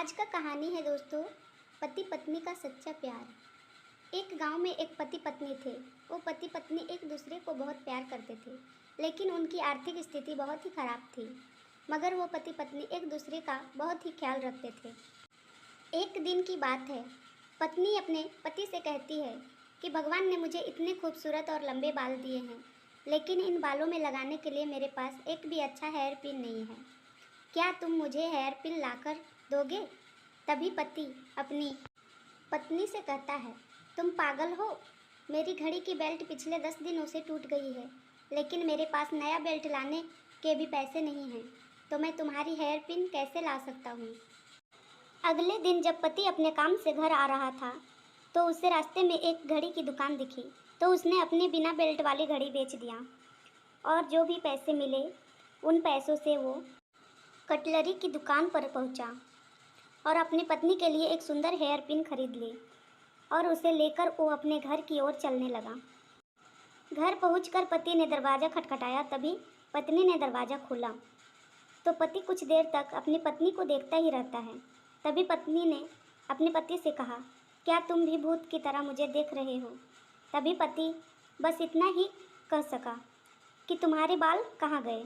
आज का कहानी है दोस्तों, पति पत्नी का सच्चा प्यार। एक गांव में एक पति पत्नी थे। वो पति पत्नी एक दूसरे को बहुत प्यार करते थे, लेकिन उनकी आर्थिक स्थिति बहुत ही खराब थी। मगर वो पति पत्नी एक दूसरे का बहुत ही ख्याल रखते थे। एक दिन की बात है, पत्नी अपने पति से कहती है कि भगवान ने मुझे इतने खूबसूरत और लंबे बाल दिए हैं, लेकिन इन बालों में लगाने के लिए मेरे पास एक भी अच्छा हेयर पिन नहीं है। क्या तुम मुझे हेयर पिन लाकर दोगे? तभी पति अपनी पत्नी से कहता है, तुम पागल हो? मेरी घड़ी की बेल्ट पिछले 10 दिनों से टूट गई है, लेकिन मेरे पास नया बेल्ट लाने के भी पैसे नहीं हैं, तो मैं तुम्हारी हेयर पिन कैसे ला सकता हूँ? अगले दिन जब पति अपने काम से घर आ रहा था, तो उसे रास्ते में एक घड़ी की दुकान दिखी। तो उसने अपनी बिना बेल्ट वाली घड़ी बेच दिया और जो भी पैसे मिले उन पैसों से वो कटलरी की दुकान पर पहुंचा और अपनी पत्नी के लिए एक सुंदर हेयर पिन खरीद ली और उसे लेकर वो अपने घर की ओर चलने लगा। घर पहुंचकर पति ने दरवाज़ा खटखटाया। तभी पत्नी ने दरवाज़ा खोला तो पति कुछ देर तक अपनी पत्नी को देखता ही रहता है। तभी पत्नी ने अपने पति से कहा, क्या तुम भी भूत की तरह मुझे देख रहे हो? तभी पति बस इतना ही कह सका कि तुम्हारे बाल कहाँ गए?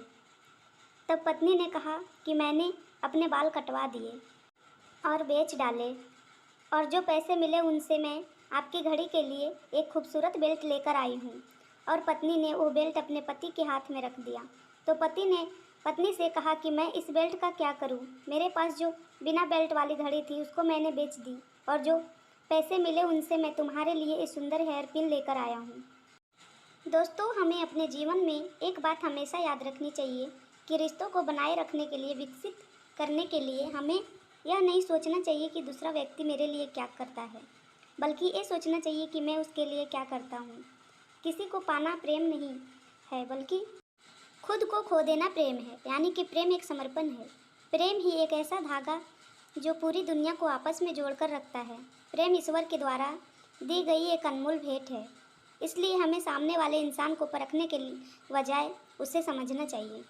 तब पत्नी ने कहा कि मैंने अपने बाल कटवा दिए और बेच डाले, और जो पैसे मिले उनसे मैं आपकी घड़ी के लिए एक खूबसूरत बेल्ट लेकर आई हूँ। और पत्नी ने वो बेल्ट अपने पति के हाथ में रख दिया। तो पति ने पत्नी से कहा कि मैं इस बेल्ट का क्या करूँ? मेरे पास जो बिना बेल्ट वाली घड़ी थी उसको मैंने बेच दी, और जो पैसे मिले उनसे मैं तुम्हारे लिए एक सुंदर हेयर पिन लेकर आया हूँ। दोस्तों, हमें अपने जीवन में एक बात हमेशा याद रखनी चाहिए कि रिश्तों को बनाए रखने के लिए, विकसित करने के लिए हमें यह नहीं सोचना चाहिए कि दूसरा व्यक्ति मेरे लिए क्या करता है, बल्कि ये सोचना चाहिए कि मैं उसके लिए क्या करता हूँ। किसी को पाना प्रेम नहीं है, बल्कि खुद को खो देना प्रेम है। यानी कि प्रेम एक समर्पण है। प्रेम ही एक ऐसा धागा जो पूरी दुनिया को आपस में जोड़कर रखता है। प्रेम ईश्वर के द्वारा दी गई एक अनमोल भेंट है। इसलिए हमें सामने वाले इंसान को परखने के बजाय उसे समझना चाहिए।